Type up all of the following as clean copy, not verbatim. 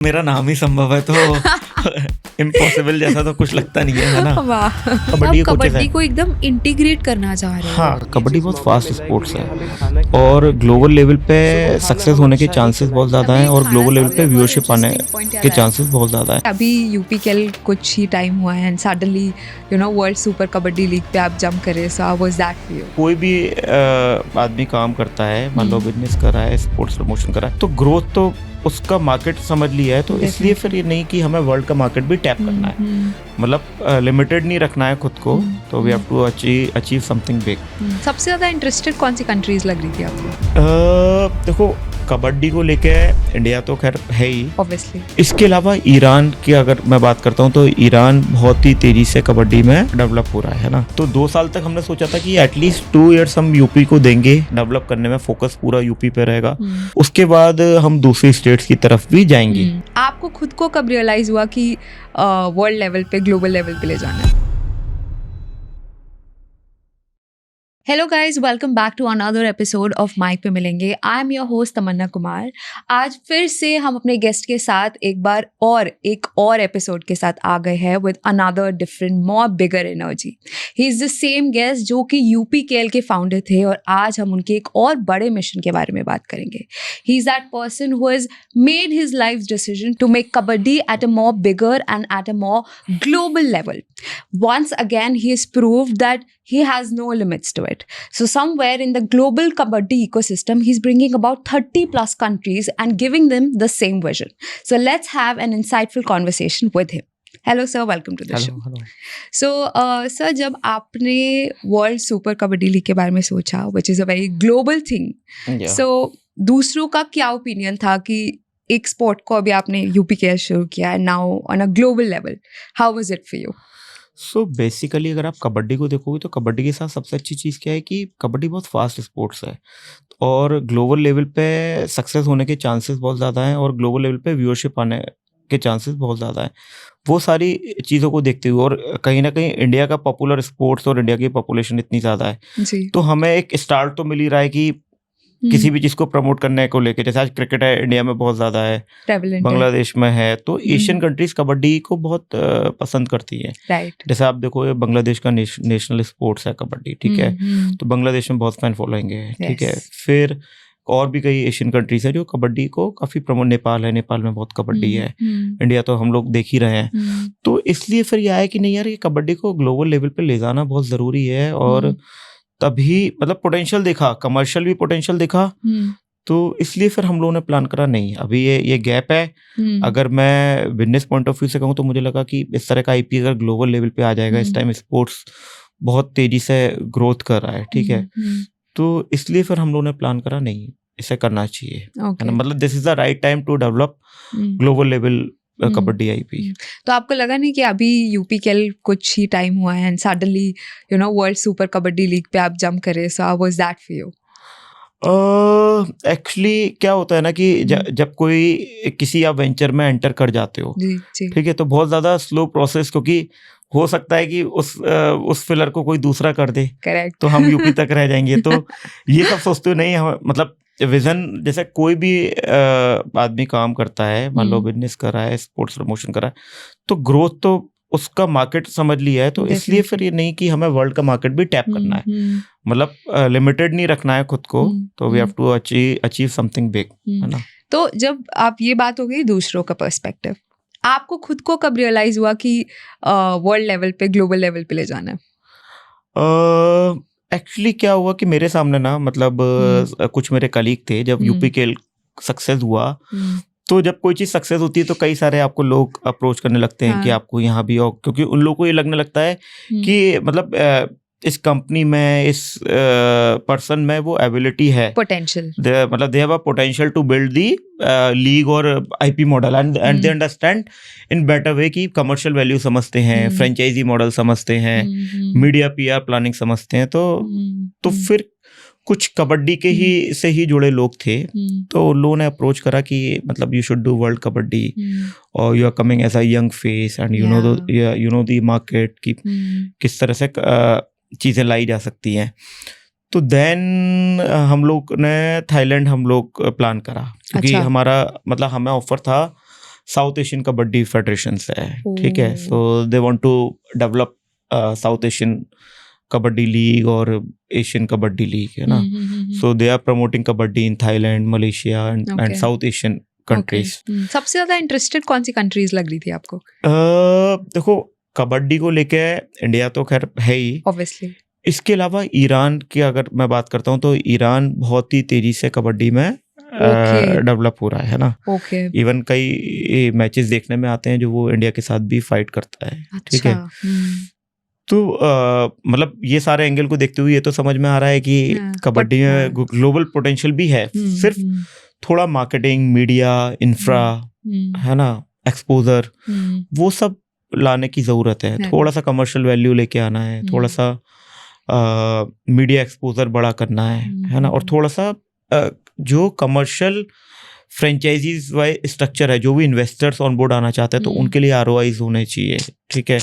मेरा नाम ही संभव है तो इम्पॉसिबल जैसा तो कुछ लगता नहीं है ना। वाह, कबड्डी आप कबड्डी को एकदम इंटीग्रेट करना चाह रहे हो। हाँ, कबड्डी बहुत फास्ट स्पोर्ट्स है और ग्लोबल लेवल पे सक्सेस होने के चांसेस बहुत ज़्यादा हैं और ग्लोबल लेवल पे व्यूअरशिप आने के चांसेस बहुत ज़्यादा है। अभी यूपीकेएल कुछ ही टाइम हुआ है and suddenly world super kabaddi league पे आप जंप करे, so how was that for you? कोई भी आदमी काम करता है, मान लो बिजनेस कर रहा है, स्पोर्ट्स प्रमोशन कर रहा है, तो ग्रोथ तो उसका मार्केट समझ लिया है, तो इसलिए फिर ये नहीं कि हमें वर्ल्ड का मार्केट भी टैप करना है, मतलब लिमिटेड नहीं रखना है खुद को, तो we have to achieve something big. सबसे ज्यादा इंटरेस्टेड कौन सी कंट्रीज लग रही थी आपको? देखो, कबड्डी को लेके इंडिया तो खैर है ही, ऑब्वियसली। इसके अलावा ईरान की अगर मैं बात करता हूँ तो ईरान बहुत ही तेजी से कबड्डी में डेवलप हो रहा है ना। तो 2 साल तक हमने सोचा था कि एटलीस्ट 2 इयर्स हम यूपी को देंगे डेवलप करने में, फोकस पूरा यूपी पे रहेगा, उसके बाद हम दूसरी स्टेट्स की तरफ भी जाएंगे। आपको खुद को कब रियलाइज हुआ कि वर्ल्ड लेवल पे, ग्लोबल लेवल पे ले जाना है? Hello guys, welcome back to another episode of mic पे मिलेंगे। I am your host Tamanna Kumar. आज फिर से हम अपने गेस्ट के साथ एक और एपिसोड के साथ आ गए हैं with another different more bigger energy. He is the same guest जो कि यूपीकेएल के फाउंडर थे और आज हम उनके एक और बड़े मिशन के बारे में बात करेंगे। He is that person who has made his life decision to make kabaddi at a more bigger and at a more global level. Once again, he has proved that he has no limits to it. So somewhere in the global kabaddi ecosystem, he's bringing about 30 plus countries and giving them the same vision. So let's have an insightful conversation with him. Hello sir, welcome to the show. Hello. So sir, जब आपने world super kabaddi league के बारे में सोचा, which is a very global thing, so दूसरों का क्या opinion था कि एक स्पोर्ट को अभी आपने यूपीकेएल शुरू किया है, now on a global level, how was it for you? So basically अगर आप कबड्डी को देखोगे तो कबड्डी के साथ सबसे अच्छी चीज़ क्या है कि कबड्डी बहुत फास्ट स्पोर्ट्स है और ग्लोबल लेवल पे सक्सेस होने के चांसेस बहुत ज़्यादा हैं और ग्लोबल लेवल पे व्यूअरशिप आने के चांसेस बहुत ज़्यादा हैं। वो सारी चीज़ों को देखते हुए और कहीं ना कहीं इंडिया का पॉपुलर स्पोर्ट्स और इंडिया की पॉपुलेशन इतनी ज़्यादा है जी। तो हमें एक स्टार्ट तो मिल ही रहा है कि किसी भी चीज़ को प्रमोट करने को लेके, जैसे आज क्रिकेट है इंडिया में बहुत ज़्यादा है, बांग्लादेश में है, तो एशियन कंट्रीज कबड्डी को बहुत पसंद करती है। राइट। जैसे आप देखो ये बांग्लादेश का नेशनल स्पोर्ट्स है कबड्डी, ठीक है, तो बांग्लादेश में बहुत फैन फॉलोइंग है, ठीक है। फिर और भी कई एशियन कंट्रीज है जो कबड्डी को काफ़ी प्रमोट, नेपाल है, नेपाल में बहुत कबड्डी है, इंडिया तो हम लोग देख ही रहे हैं। तो इसलिए फिर यह है कि नहीं यार, ये कबड्डी को ग्लोबल लेवल पे ले जाना बहुत ज़रूरी है और तभी मतलब पोटेंशियल देखा, कमर्शियल भी पोटेंशियल देखा, तो इसलिए फिर हम लोगों ने प्लान करा नहीं अभी ये गैप है। अगर मैं बिजनेस पॉइंट ऑफ व्यू से कहूँ तो मुझे लगा कि इस तरह का आईपी अगर ग्लोबल लेवल पे आ जाएगा, इस टाइम स्पोर्ट्स बहुत तेजी से ग्रोथ कर रहा है, ठीक है, तो इसलिए फिर हम लोगों ने प्लान करा नहीं, इसे करना चाहिए, मतलब this is the right time to develop global level kabaddi IP. तो आपको लगा नहीं कि अभी यूपीकेएल कुछ ही टाइम हुआ है and suddenly world super kabaddi league पे आप जंप करे, so how was that for you? Actually क्या होता है ना कि जब कोई किसी आप वेंचर में एंटर कर जाते हो, ठीक है, तो बहुत ज़्यादा स्लो प्रोसेस, क्योंकि हो सकता है कि उस फिलर को कोई दूसरा कर दे, करेक्ट, तो हम यूपी तक रह जाएंगे। तो ये सब सोचते नहीं, हम मतलब विजन, जैसे कोई भी आदमी काम करता है, मान लो बिजनेस कर रहा है, स्पोर्ट्स प्रमोशन कर रहा है, तो ग्रोथ तो उसका मार्केट समझ लिया है, तो इसलिए फिर ये नहीं कि हमें वर्ल्ड का मार्केट भी टैप करना है, मतलब लिमिटेड नहीं रखना है खुद को, तो we have to achieve something big, है ना। तो जब आप, ये बात हो गई दूसरों का पर्सपेक्टिव, आपको खुद को कब रियलाइज हुआ कि वर्ल्ड लेवल पे, ग्लोबल लेवल पे ले जाना है? एक्चुअली क्या हुआ कि मेरे सामने ना, मतलब कुछ मेरे कलीग थे, जब यूपीकेएल सक्सेस हुआ, तो जब कोई चीज़ सक्सेस होती है तो कई सारे आपको लोग अप्रोच करने लगते हैं कि आपको यहाँ भी, और क्योंकि उन लोगों को ये लगने लगता है कि मतलब इस कंपनी में, इस पर्सन में वो एबिलिटी है, पोटेंशियल, मतलब they have a potential to build the league और IP model, and they understand in better way कि कमर्शियल वैल्यू समझते हैं, फ्रेंचाइजी मॉडल समझते हैं, मीडिया पीआर प्लानिंग समझते हैं, तो फिर कुछ कबड्डी के ही से ही जुड़े लोग थे, तो उन लोगों ने अप्रोच करा कि मतलब you should do world kabaddi और you are coming as a young face and you know the market की किस तरह से चीज़ें लाई जा सकती हैं। तो देन हम लोग ने थाईलैंड प्लान करा, क्योंकि हमारा मतलब हमें ऑफर था साउथ एशियन कबड्डी फेडरेशन है, ठीक है। So they want to develop South Asian kabaddi league और एशियन कबड्डी लीग, है ना। So they are promoting kabaddi in Thailand, Malaysia and South Asian countries. सबसे ज्यादा इंटरेस्टेड कौन सी कंट्रीज लग रही थी आपको? देखो, कबड्डी को लेके इंडिया तो खैर है ही, ऑब्वियसली। इसके अलावा ईरान की अगर मैं बात करता हूँ तो ईरान बहुत ही तेजी से कबड्डी में डेवलप हो रहा है ना। इवन कई मैचेस देखने में आते हैं जो वो इंडिया के साथ भी फाइट करता है, ठीक है। तो मतलब ये सारे एंगल को देखते हुए ये तो समझ में आ रहा है कि कबड्डी में ग्लोबल पोटेंशियल भी है, सिर्फ थोड़ा मार्केटिंग, मीडिया, इंफ्रा, है ना, एक्सपोजर, वो सब लाने की जरूरत है। थोड़ा सा कमर्शियल वैल्यू लेके आना है, थोड़ा सा मीडिया एक्सपोजर बड़ा करना है ना, और थोड़ा सा जो कमर्शियल फ्रेंचाइजीज वाइज स्ट्रक्चर है, जो भी इन्वेस्टर्स ऑन बोर्ड आना चाहते हैं तो उनके लिए ROIs होने चाहिए, ठीक है।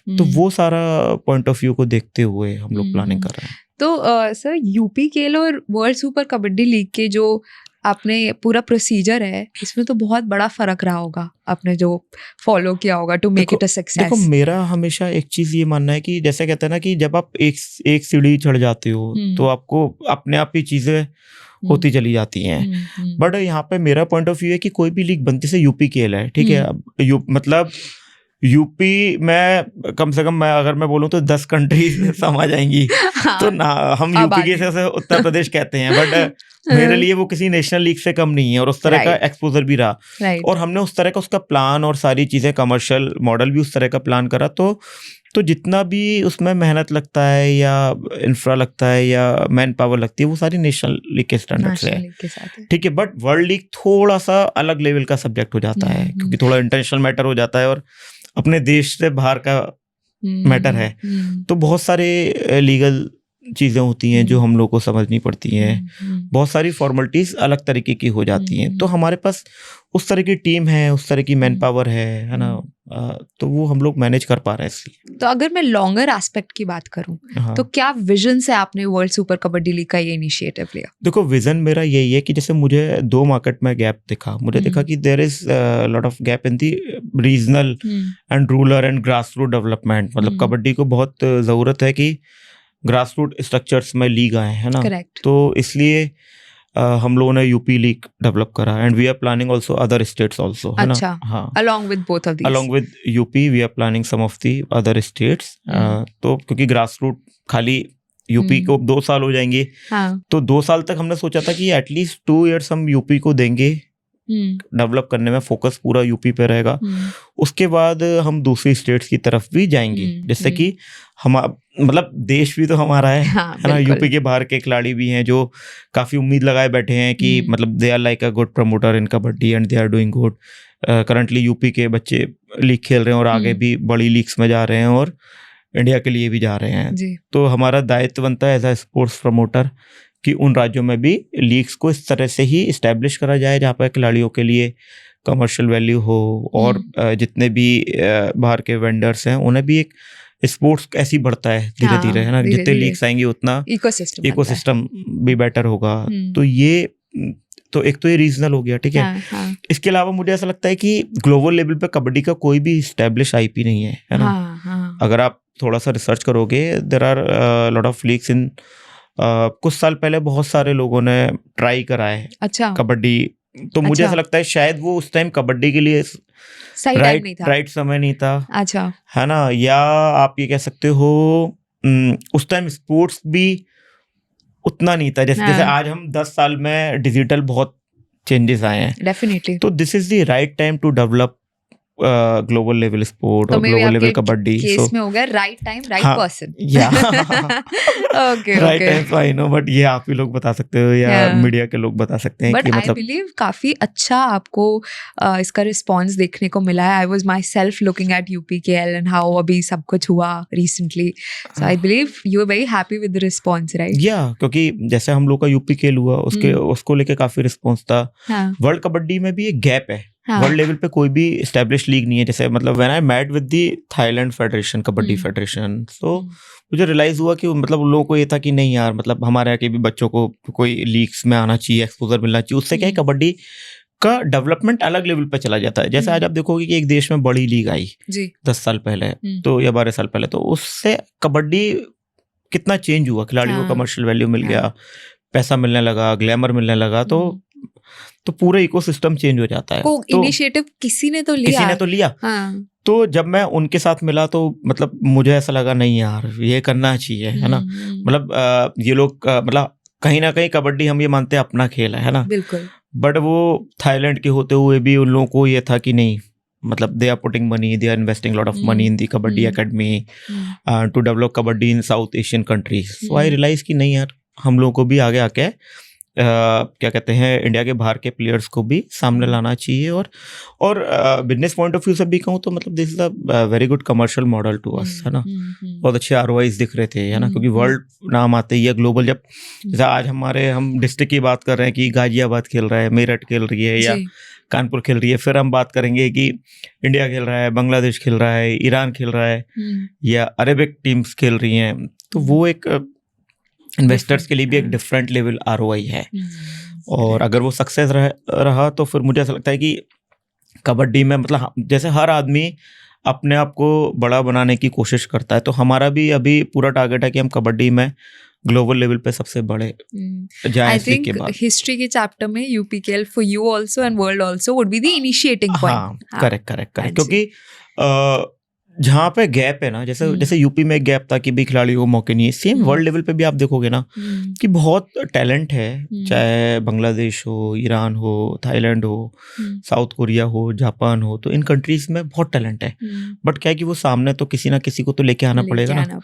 तो वो सारा पॉइंट ऑफ व्यू को देखते हुए हम लोग प्लानिंग कर रहे हैं। तो सर, यूपीकेएल और वर्ल्ड सुपर कबड्डी लीग के जो आपने पूरा प्रोसीजर है, इसमें तो बहुत बड़ा फर्क रहा होगा, आपने जो फॉलो किया होगा to make it a success. देखो, मेरा हमेशा एक चीज ये मानना है कि जैसे कहते हैं ना कि जब आप एक सीढ़ी चढ़ जाते हो तो आपको अपने आप ही चीजें होती चली जाती हैं। बट यहाँ पे मेरा पॉइंट ऑफ व्यू है कि कोई भी लीग बनती से यूपीकेएल है, ठीक है। अब मतलब यूपी में कम से कम अगर मैं बोलूँ तो 10 कंट्रीज समा जाएंगी। तो ना हम यूपी के से उत्तर प्रदेश कहते हैं, बट मेरे लिए वो किसी नेशनल लीग से कम नहीं है, और उस तरह का एक्सपोजर भी रहा, और हमने उस तरह का उसका प्लान और सारी चीजें, कमर्शियल मॉडल भी उस तरह का प्लान करा। तो जितना भी उसमें मेहनत लगता है या इंफ्रा लगता है या मैन पावर लगती है, वो सारी नेशनल लीग के स्टैंडर्ड्स है, ठीक है। बट वर्ल्ड लीग थोड़ा सा अलग लेवल का सब्जेक्ट हो जाता है, क्योंकि थोड़ा इंटरनेशनल मैटर हो जाता है और अपने देश से बाहर का मैटर है। तो बहुत सारे लीगल चीजें होती हैं जो हम लोग को समझनी पड़ती हैं, बहुत सारी फॉर्मेलिटीज अलग तरीके की हो जाती हैं। तो हमारे पास उस तरह की टीम है, उस तरह की मैन पावर है ना, तो वो हम लोग मैनेज कर पा रहे हैं इसलिए। तो अगर मैं लॉन्गर एस्पेक्ट की बात करूं, तो क्या विजन से आपने वर्ल्ड सुपर कबड्डी लीग का ये इनिशिएटिव लिया? देखो, विजन मेरा यही है कि जैसे मुझे 2 मार्केट में गैप दिखा, मुझे देखा कि there is lot of gap in the regional and rural and grass root development. मतलब कबड्डी को बहुत जरूरत है कि ग्रास रूट स्ट्रक्चर्स में लीग आए, है ना। Correct. तो इसलिए हम लोगों ने यूपी लीग डेवलप करा, and we are planning also other states also, है अच्छा, ना। हाँ, along with both of these, along with UP we are planning some of the other states. तो क्योंकि ग्रास रूट खाली यूपी को 2 साल हो जाएंगे, तो 2 साल तक हमने सोचा था कि एटलीस्ट 2 years हम यूपी को देंगे, डेवलप करने में फोकस पूरा यूपी पे रहेगा। उसके बाद हम दूसरी स्टेट्स की तरफ भी जाएंगे, जैसे कि हम मतलब देश भी तो हमारा है ना। यूपी के बाहर के खिलाड़ी भी हैं जो काफी उम्मीद लगाए बैठे हैं कि मतलब they are like a good promoter in kabaddi and they are doing good. Currently UP के बच्चे लीग खेल रहे हैं और आगे भी बड़ी लीग्स में जा रहे हैं और इंडिया के लिए भी जा रहे हैं। तो हमारा दायित्व बनता है एज अ स्पोर्ट्स प्रमोटर कि उन राज्यों में भी लीग्स को इस तरह से ही इस्टेब्लिश करा जाए जहाँ पर खिलाड़ियों के लिए कमर्शियल वैल्यू हो, और जितने भी बाहर के वेंडर्स हैं उन्हें भी एक स्पोर्ट्स ऐसी बढ़ता है धीरे धीरे, है ना। जितने लीग्स आएंगे उतना इकोसिस्टम भी बेटर होगा। तो ये तो एक तो ये रीजनल हो गया, ठीक है। इसके अलावा मुझे ऐसा लगता है कि ग्लोबल लेवल पे कबड्डी का कोई भी इस्टेब्लिश IP नहीं है ना। अगर आप थोड़ा सा रिसर्च करोगे, there are lot of leagues in कुछ साल पहले बहुत सारे लोगों ने ट्राई करा है कबड्डी। तो मुझे ऐसा लगता है शायद वो उस टाइम कबड्डी के लिए राइट समय नहीं था, अच्छा, है ना। या आप ये कह सकते हो उस टाइम स्पोर्ट्स भी उतना नहीं था जैसे आज हम 10 साल में डिजिटल बहुत चेंजेस आए हैं, डेफिनेटली। तो this is the right time to develop global level sport और ग्लोबल लेवल कबड्डी। केस में हो गया right time right person. Okay, right time I know, but ये आप ही लोग बता सकते हो या मीडिया के लोग बता सकते हैं कि मतलब। आई बिलीव काफी अच्छा आपको इसका रिस्पांस देखने को मिला है। I was myself looking at UPKL and how अभी सब कुछ हुआ recently, so I believe you are very happy with the response, right? या क्योंकि जैसे हम लोग का यूपीकेएल हुआ उसको लेके काफी रिस्पांस था। वर्ल्ड कबड्डी में भी एक गैप है, वर्ल्ड लेवल पे कोई भी एस्टेब्लिश लीग नहीं है। जैसे मतलब when I met with the Thailand federation, kabaddi federation, तो मुझे रियलाइज हुआ कि मतलब उन लोगों को ये था कि नहीं यार, मतलब हमारे यहाँ के भी बच्चों को कोई लीग्स में आना चाहिए, एक्सपोजर मिलना चाहिए। उससे क्या है, कबड्डी का डेवलपमेंट अलग लेवल पे चला जाता है। जैसे आज आप देखोगे कि एक देश में बड़ी लीग आई जी 10 साल पहले तो या 12 साल पहले, तो उससे कबड्डी कितना चेंज हुआ, खिलाड़ियों को कमर्शियल वैल्यू मिल गया, पैसा मिलने लगा, ग्लैमर मिलने लगा, तो पूरा इकोसिस्टम चेंज हो जाता है। तो इनिशिएटिव किसी ने तो लिया। हाँ। तो जब मैं उनके साथ मिला तो मतलब मुझे ऐसा लगा नहीं यार ये करना चाहिए, है ना। मतलब ये लोग मतलब कहीं ना कहीं कबड्डी हम ये मानते हैं अपना खेल है ना, बिल्कुल। बट वो थाईलैंड के होते हुए भी उन लोगों को ये था कि नहीं, मतलब they are putting money, they are investing lot of money in the kabaddi academy to develop kabaddi in South Asian countries. So I realise कि नहीं यार, हम लोगों को भी आगे आके क्या कहते हैं इंडिया के बाहर के प्लेयर्स को भी सामने लाना चाहिए। और बिजनेस पॉइंट ऑफ व्यू से भी कहूँ तो मतलब this is a very good commercial model to us, है ना। बहुत अच्छे ROIs दिख रहे थे, है ना, क्योंकि वर्ल्ड नाम आते ही है ग्लोबल। जब जैसे आज हम डिस्ट्रिक्ट की बात कर रहे हैं कि गाजियाबाद खेल रहा है, मेरठ खेल रही है या कानपुर खेल रही है, फिर हम बात करेंगे कि इंडिया खेल रहा है, बांग्लादेश खेल रहा है, ईरान खेल रहा है या अरेबिक टीम्स खेल रही हैं, तो वो एक इन्वेस्टर्स के लिए भी एक डिफरेंट लेवल ROI है। और अगर वो सक्सेस रहा तो फिर मुझे ऐसा लगता है कि कबड्डी में मतलब जैसे हर आदमी अपने आप को बड़ा बनाने की कोशिश करता है, तो हमारा भी अभी पूरा टारगेट है कि हम कबड्डी में ग्लोबल लेवल पे सबसे बड़े जाएं। आई थिंक हिस्ट्री के चैप्टर में UPKL for you also and world also would be the initiating point. हाँ, करेक्ट, क्योंकि जहाँ पे गैप है ना, जैसे यूपी में गैप था कि भी खिलाड़ियों को मौके नहीं है, सेम वर्ल्ड लेवल पे भी आप देखोगे ना कि बहुत टैलेंट है, चाहे बांग्लादेश हो, ईरान हो, थाईलैंड हो, साउथ कोरिया हो, जापान हो, तो इन कंट्रीज में बहुत टैलेंट है। बट क्या है कि वो सामने तो किसी ना किसी को तो लेके आना पड़ेगा ना,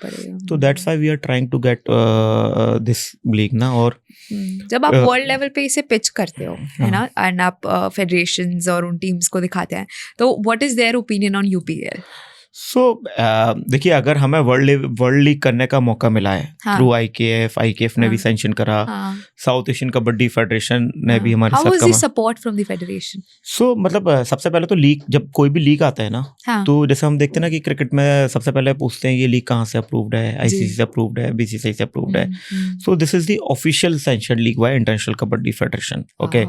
तो that's why we are trying to get this league ना। और जब आप वर्ल्ड लेवल पे इसे पिच करते हो, है ना, एंड आप फेडरेशंस और उन टीम्स को दिखाते हैं, तो what is their opinion on UPKL? सो देखिए, अगर हमें वर्ल्ड लीग करने का मौका मिला है थ्रू IKF ने भी सैंक्शन करा, साउथ एशियन कबड्डी फेडरेशन ने भी हमारे साथ कमा। Support from the federation? So मतलब सबसे पहले तो लीग, जब कोई भी लीग आता है ना, तो जैसे हम देखते हैं ना कि क्रिकेट में सबसे पहले पूछते हैं ये लीग कहाँ से अप्रूव्ड है, ICC से अप्रूव्ड है, BCCI से अप्रूव्ड है। सो this is the official sanction league bye international kabaddi federation. Okay,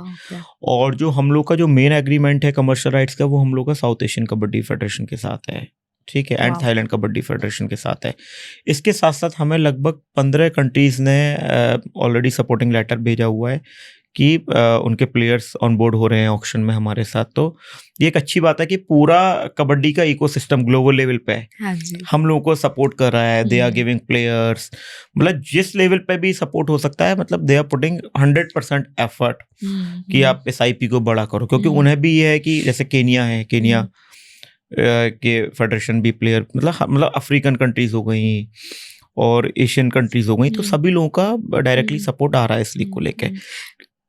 और जो हम लोग का जो मेन एग्रीमेंट है कमर्शियल राइट्स का, वो हम लोग का साउथ एशियन कबड्डी फेडरेशन के साथ है, ठीक है, एंड थाईलैंड कबड्डी फेडरेशन के साथ है। इसके साथ साथ हमें लगभग 15 कंट्रीज ने ऑलरेडी सपोर्टिंग लेटर भेजा हुआ है कि उनके प्लेयर्स ऑन बोर्ड हो रहे हैं ऑक्शन में हमारे साथ। तो ये एक अच्छी बात है कि पूरा कबड्डी का इकोसिस्टम ग्लोबल लेवल पे है, हम लोगों को सपोर्ट कर रहा है। दे आर गिविंग प्लेयर्स, मतलब जिस लेवल पे भी सपोर्ट हो सकता है, मतलब दे आर पुटिंग 100% एफर्ट कि आप SIP को बड़ा करो, क्योंकि उन्हें भी ये है कि जैसे केनिया के फेडरेशन भी प्लेयर, मतलब अफ्रीकन कंट्रीज हो गई और एशियन कंट्रीज हो गई, तो सभी लोगों का डायरेक्टली सपोर्ट आ रहा है इस लीग को लेके।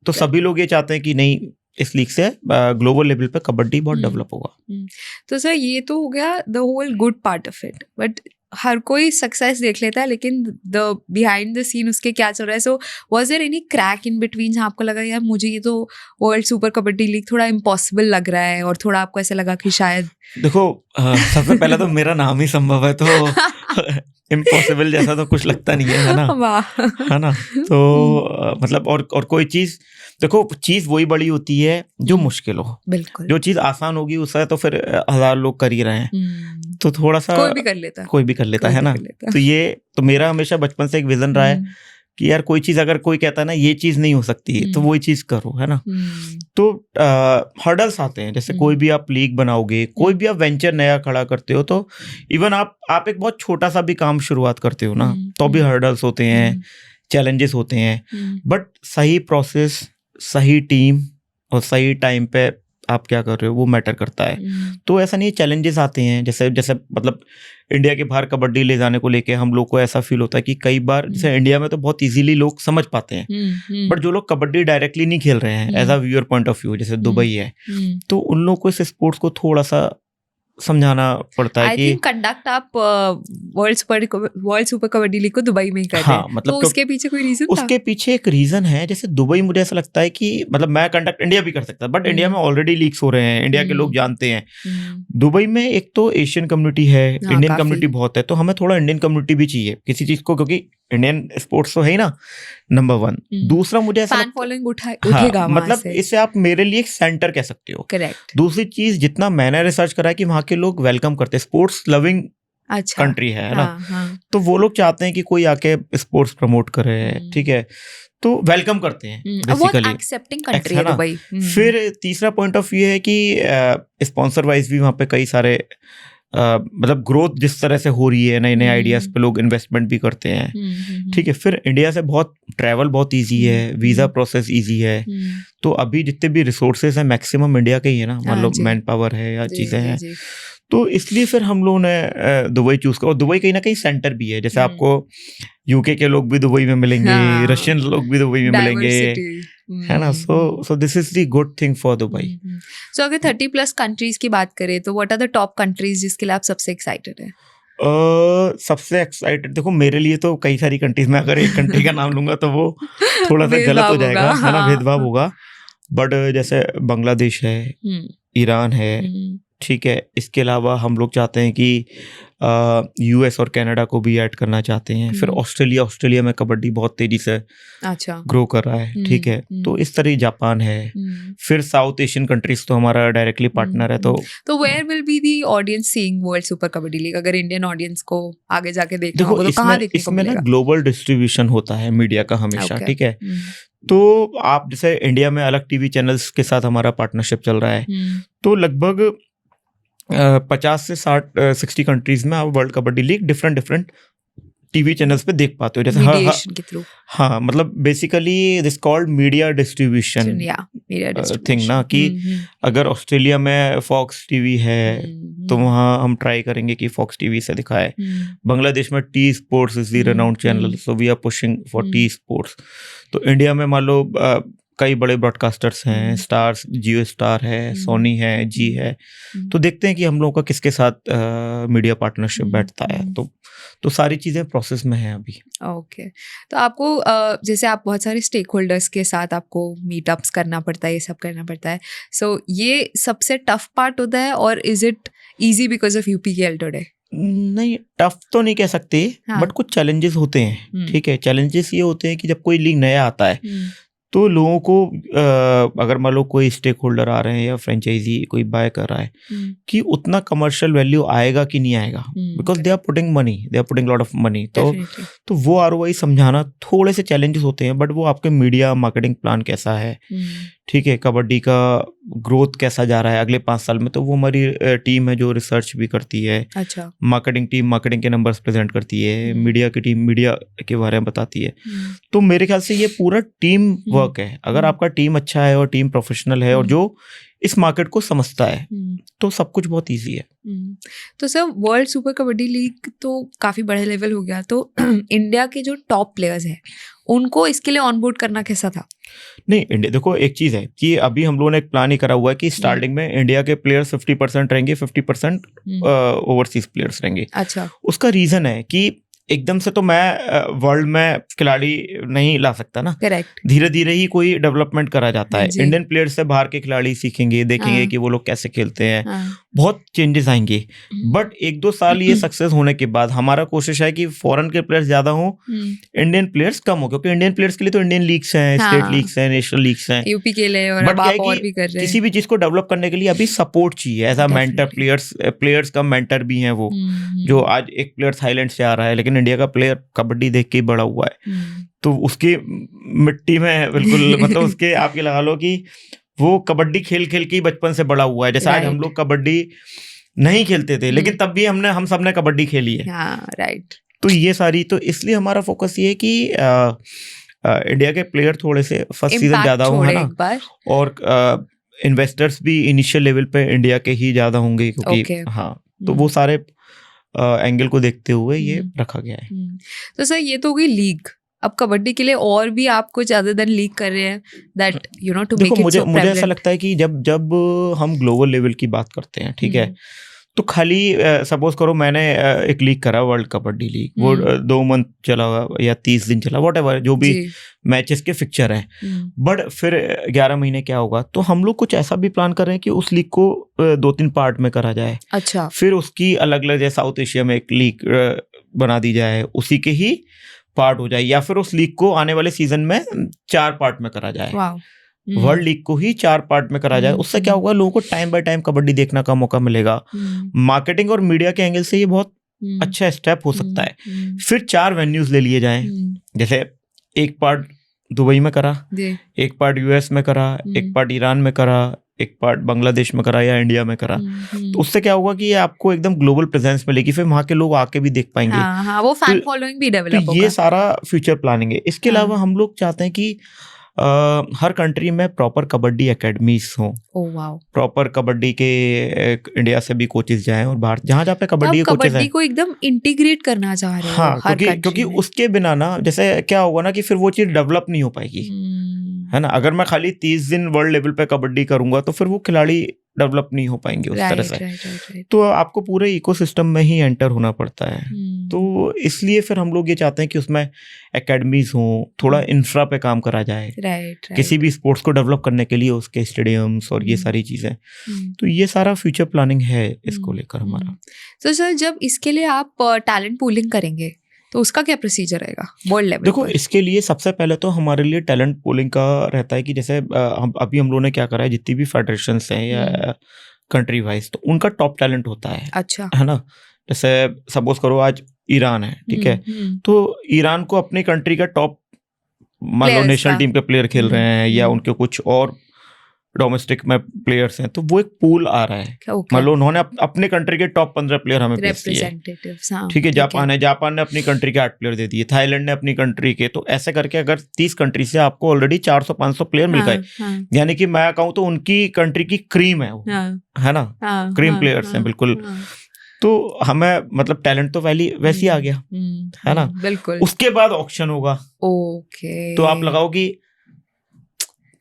तो सभी लोग ये चाहते हैं कि नहीं, इस लीग से ग्लोबल लेवल पे कबड्डी बहुत डेवलप होगा। तो सर ये तो हो गया the whole good part of it, but हर कोई सक्सेस देख लेता है, लेकिन द बिहाइंड द सीन उसके क्या चल रहा है। So was there any crack in between जहाँ आपको लगा यार मुझे ये तो वर्ल्ड सुपर कबड्डी लीग थोड़ा इम्पॉसिबल लग रहा है, और थोड़ा आपको ऐसा लगा कि शायद देखो सबसे पहले तो मेरा नाम ही संभव है, तो इम्पॉसिबल जैसा तो कुछ लगता नहीं है ना, है ना। तो मतलब और कोई चीज, देखो चीज वही बड़ी होती है जो मुश्किल हो। बिल्कुल, जो चीज आसान होगी उससे तो फिर 1000 लोग कर ही रहे हैं, तो थोड़ा सा कोई भी कर लेता है ना। तो ये तो मेरा हमेशा बचपन से एक विजन रहा है कि यार कोई चीज अगर कोई कहता है ना ये चीज नहीं हो सकती तो वही चीज करो, है ना। तो हर्डल्स आते हैं, जैसे कोई भी आप लीग बनाओगे, कोई भी आप वेंचर नया खड़ा करते हो, तो इवन आप एक बहुत छोटा सा भी काम शुरुआत करते हो ना, तो भी हर्डल्स होते हैं, चैलेंजेस होते हैं, बट सही प्रोसेस, सही टीम और सही टाइम पे आप क्या कर रहे हो वो मैटर करता है। तो ऐसा नहीं, चैलेंजेस आते हैं, जैसे मतलब इंडिया के बाहर कबड्डी ले जाने को लेके हम लोग को ऐसा फील होता है कि कई बार जैसे इंडिया में तो बहुत इजीली लोग समझ पाते हैं, बट जो लोग कबड्डी डायरेक्टली नहीं खेल रहे हैं as a viewer point of view, जैसे दुबई है, तो उन लोगों को इस स्पोर्ट्स को थोड़ा सा समझाना पड़ता है कि कंडक्ट आप वर्ल्ड सुपर कबड्डी लीग को दुबई में ही कर रहे हैं। मतलब तो उसके पीछे कोई रीजन था? उसके पीछे एक रीजन है, जैसे दुबई मुझे ऐसा लगता है कि मतलब मैं कंडक्ट इंडिया भी कर सकता, बट इंडिया में ऑलरेडी लीग्स हो रहे हैं, इंडिया के लोग जानते हैं। दुबई में एक तो एशियन कम्युनिटी है, इंडियन कम्युनिटी बहुत है, तो हमें थोड़ा इंडियन कम्युनिटी भी चाहिए किसी चीज को, क्योंकि इंडियन स्पोर्ट्स तो है ही ना, नंबर 1। दूसरा मुझे ऐसा फैन फॉलोइंग उठेगा वहाँ मतलब से। इसे आप मेरे लिए एक सेंटर कह सकते हो। करेक्ट। दूसरी चीज, जितना मैंने रिसर्च करा है कि वहाँ के लोग वेलकम करते हैं, स्पोर्ट्स लविंग अच्छा कंट्री है ना। हाँ। तो वो लोग चाहते हैं कि कोई आके स्पोर्ट्स प्रमोट करे, ठीक है, तो वेलकम करते हैं बेसिकली, एक्सेप्टिंग कंट्री है है ना। दुबई। फिर तीसरा पॉइंट ऑफ व्यू है कि स्पॉन्सर वाइज भी वहाँ पे कई सारे मतलब ग्रोथ जिस तरह से हो रही है, नए नए आइडियाज पे लोग इन्वेस्टमेंट भी करते हैं, ठीक है। फिर इंडिया से बहुत ट्रैवल बहुत इजी है, वीज़ा प्रोसेस इजी है, तो अभी जितने भी रिसोर्सेज हैं मैक्सिमम इंडिया के ही है ना, मान लो मैन पावर है या चीज़ें हैं, तो इसलिए फिर हम लोगों ने दुबई चूज किया। और दुबई कहीं ना कहीं सेंटर भी है, जैसे आपको यूके के लोग भी दुबई में मिलेंगे, रशियन लोग भी दुबई में मिलेंगे, है ना। So this is the good thing for Dubai. So अगर 30+ कंट्रीज की बात करें तो what are the top countries जिसके लिए आप सबसे एक्साइटेड है? सबसे एक्साइटेड, देखो मेरे लिए तो कई सारी कंट्रीज में, अगर एक कंट्री का नाम लूंगा तो वो थोड़ा सा गलत हो जाएगा, है ना, भेदभाव होगा। बट जैसे बांग्लादेश है, ईरान है, ठीक है। इसके अलावा हम लोग चाहते हैं कि यूएस और कनाडा को भी ऐड करना चाहते हैं। फिर ऑस्ट्रेलिया में कबड्डी बहुत तेजी से अच्छा ग्रो कर रहा है, ठीक है। तो इस तरह जापान है। फिर साउथ एशियन कंट्रीज तो हमारा डायरेक्टली पार्टनर है। तो where will be the audience seeing world super kabaddi league? अगर इंडियन ऑडियंस को आगे जाके देखना देखो, होगा तो कहाँ देखने को इसमें ना मिलेगा? ग्लोबल डिस्ट्रीब्यूशन होता है मीडिया का हमेशा, ठीक है। तो आप जैसे इंडिया में अलग टीवी चैनल्स के साथ हमारा पार्टनरशिप चल रहा है, तो लगभग 50 से 60 कंट्रीज में आप world kabaddi league different TV channels पे देख पाते हो। जैसे मीडिएशन के थ्रू। हाँ, मतलब basically this called media distribution thing ना, कि अगर ऑस्ट्रेलिया में फॉक्स टीवी है तो वहाँ हम ट्राई करेंगे कि फॉक्स टीवी से दिखाए। बांग्लादेश में T Sports is the renowned channel, so we are pushing for T Sports. तो इंडिया में मान लो कई बड़े ब्रॉडकास्टर्स हैं, स्टार्स, जियो स्टार है, सोनी है, जी है। तो देखते हैं कि हम लोगों का किसके साथ मीडिया पार्टनरशिप बैठता है। तो सारी चीज़ें प्रोसेस में हैं अभी। ओके। तो आपको जैसे आप बहुत सारे स्टेक होल्डर्स के साथ आपको मीटअप्स करना पड़ता है, ये सब करना पड़ता है, सो ये सबसे टफ पार्ट होता है, और is it easy because of यूपीकेएल today? नहीं, टफ तो नहीं कह सकते, बट कुछ चैलेंजेस होते हैं, ठीक है। चैलेंजेस ये होते हैं कि जब कोई लीग नया आता है तो लोगों को अगर मान लो कोई स्टेक होल्डर आ रहे हैं या फ्रेंचाइजी कोई बाय कर रहा है, कि उतना कमर्शियल वैल्यू आएगा कि नहीं आएगा, because they are putting money, they are putting lot of money. तो वो आरओआई समझाना थोड़े से चैलेंजेस होते हैं, बट वो आपके मीडिया मार्केटिंग प्लान कैसा है, ठीक है, कबड्डी का ग्रोथ कैसा जा रहा है अगले 5 साल में, तो वो हमारी टीम है जो रिसर्च भी करती है। अच्छा। मार्केटिंग टीम मार्केटिंग के नंबर्स प्रेजेंट करती है, मीडिया की टीम मीडिया के बारे में बताती है। तो मेरे ख्याल से ये पूरा टीम वर्क है। अगर आपका टीम अच्छा है और टीम प्रोफेशनल है और जो इस मार्केट को समझता है, तो सब कुछ बहुत ईजी है। तो sir, world super kabaddi league तो काफ़ी बड़े लेवल हो गया, तो इंडिया के जो टॉप प्लेयर्स हैं उनको इसके लिए ऑनबोर्ड करना कैसा था? नहीं, इंडिया देखो, एक चीज़ है कि अभी हम लोगों ने एक प्लान ही करा हुआ है कि स्टार्टिंग में इंडिया के प्लेयर्स 50% रहेंगे, 50% ओवरसीज प्लेयर्स रहेंगे। अच्छा। उसका रीज़न है कि एकदम से तो मैं वर्ल्ड में खिलाड़ी नहीं ला सकता ना, करेक्ट। धीरे धीरे ही कोई डेवलपमेंट करा जाता है। इंडियन प्लेयर्स से बाहर के खिलाड़ी सीखेंगे, देखेंगे कि वो लोग कैसे खेलते हैं, बहुत चेंजेस आएंगे। बट 1-2 साल ये सक्सेस होने के बाद हमारा कोशिश है कि फॉरेन के प्लेयर्स ज्यादा हो, इंडियन प्लेयर्स कम हो, क्योंकि इंडियन प्लेयर्स के लिए तो इंडियन लीग्स हैं, स्टेट लीग्स हैं, नेशनल लीग्स हैं, यूपी के लिए, और अब आप और भी कर रहे हैं। किसी भी चीज को डेवलप करने के लिए अभी सपोर्ट चाहिए, एज अ मेंटर। प्लेयर्स का मेंटर भी हैं वो, जो आज एक प्लेयर थाईलैंड से आ रहा है लेकिन इंडिया का प्लेयर कबड्डी देख के ही बड़ा हुआ है, तो उसकी मिट्टी में बिल्कुल मतलब उसके आप ये लगा लो कि वो कबड्डी खेल खेल के बचपन से बड़ा हुआ है। जैसे आज हम लोग कबड्डी नहीं खेलते थे लेकिन तब भी हम सब ने कबड्डी खेली है। राइट। तो ये सारी, तो इसलिए हमारा फोकस ये है कि इंडिया के प्लेयर थोड़े से फर्स्ट सीजन ज्यादा हो, है ना, और इन्वेस्टर्स भी इनिशियल लेवल पे इंडिया के ही ज्यादा होंगे, क्योंकि हाँ, तो वो सारे एंगल को देखते हुए ये रखा गया है। तो सर, ये तो होगी लीग। अब कबड्डी के लिए और भी आप कुछ अदर देन लीग कर रहे हैं, that you know to make it so prevalent? मुझे ऐसा लगता है कि जब हम ग्लोबल लेवल की बात करते हैं, ठीक है, तो खाली सपोज करो मैंने एक लीग करा, वर्ल्ड कबड्डी लीग, वो 2 मंथ चला या 30 दिन चला, व्हाटएवर, जो भी मैचेस के फिक्चर हैं, बट फिर 11 महीने क्या होगा, तो हम लोग कुछ ऐसा भी प्लान कर रहे हैं कि उस लीग को 2-3 पार्ट में करा जाए। अच्छा। फिर उसकी अलग अलग, जैसे साउथ एशिया में एक लीग बना दी जाए, उसी के ही पार्ट हो जाए, या फिर उस लीग को आने वाले सीजन में 4 पार्ट में करा जाए, वर्ल्ड लीग को ही 4 पार्ट में करा जाए। उससे क्या होगा, लोगों को टाइम बाय टाइम कबड्डी देखने का मौका मिलेगा। मार्केटिंग और मीडिया के एंगल से ये बहुत अच्छा स्टेप हो सकता है। फिर 4 वेन्यूज ले लिए जाएं, जैसे एक पार्ट दुबई में करा, एक पार्ट यूएस में करा, एक पार्ट ईरान में करा, एक पार्ट बांग्लादेश में करा या इंडिया में करा। तो उससे क्या होगा कि आपको एकदम ग्लोबल प्रेजेंस मिलेगी, फिर वहाँ के लोग आके भी देख पाएंगे। वो फैन फॉलोइंग भी डेवलप होगा। ये सारा फ्यूचर प्लानिंग है। इसके अलावा हम लोग चाहते हैं कि हर कंट्री में प्रॉपर कबड्डी एकेडमीज हों। प्रॉपर कबड्डी के इंडिया से भी कोचेस जाएं और बाहर जहाँ पे कबड्डी के कोचेस हैं, को एकदम इंटीग्रेट करना चाह रहे हैं। हाँ, क्योंकि उसके बिना ना, जैसे क्या होगा ना कि फिर वो चीज डेवलप नहीं हो पाएगी, है ना। अगर मैं खाली 30 दिन वर्ल्ड लेवल पे कबड्डी करूंगा तो फिर वो खिलाड़ी डेवलप नहीं हो पाएंगे उस तरह से। तो आपको पूरे इकोसिस्टम में ही एंटर होना पड़ता है। तो इसलिए फिर हम लोग ये चाहते हैं कि उसमें एकेडमीज हों, थोड़ा इंफ्रा पे काम करा जाए, किसी भी स्पोर्ट्स को डेवलप करने के लिए उसके स्टेडियम्स और ये सारी चीजें। तो ये सारा फ्यूचर प्लानिंग है इसको लेकर हमारा। तो सर, जब इसके लिए आप टैलेंट पूलिंग करेंगे तो उसका क्या प्रोसीजर रहेगा वर्ल्ड लेवल? देखो, इसके लिए सबसे पहले तो हमारे लिए टैलेंट पूलिंग का रहता है कि जैसे हम लोगों ने क्या करा है, जितनी भी फेडरेशंस हैं या कंट्री वाइज, तो उनका टॉप टैलेंट होता है। अच्छा, है ना। जैसे सपोज करो आज ईरान है, ठीक है, तो ईरान को अपनी कंट्री का टॉप, मान लो नेशनल टीम के प्लेयर खेल रहे हैं या उनके कुछ और डोमेस्टिक में प्लेयर्स हैं, तो वो एक पूल आ रहा है। मान लो उन्होंने अपने कंट्री के टॉप 15 प्लेयर हमें भेज दिए, ठीक है। जापान ने अपनी कंट्री के 8 प्लेयर दे दिए, थाईलैंड ने अपनी कंट्री के, तो ऐसे करके अगर 30 कंट्री से आपको ऑलरेडी 400-500 प्लेयर मिल गए, यानी कि मैं कहूँ तो उनकी कंट्री की क्रीम है वो, है ना, क्रीम प्लेयर्स हैं बिल्कुल। तो हमें मतलब टैलेंट तो वैसे ही आ गया, है ना। बिल्कुल। उसके बाद ऑक्शन होगा। ओके, तो आप लगाओ कि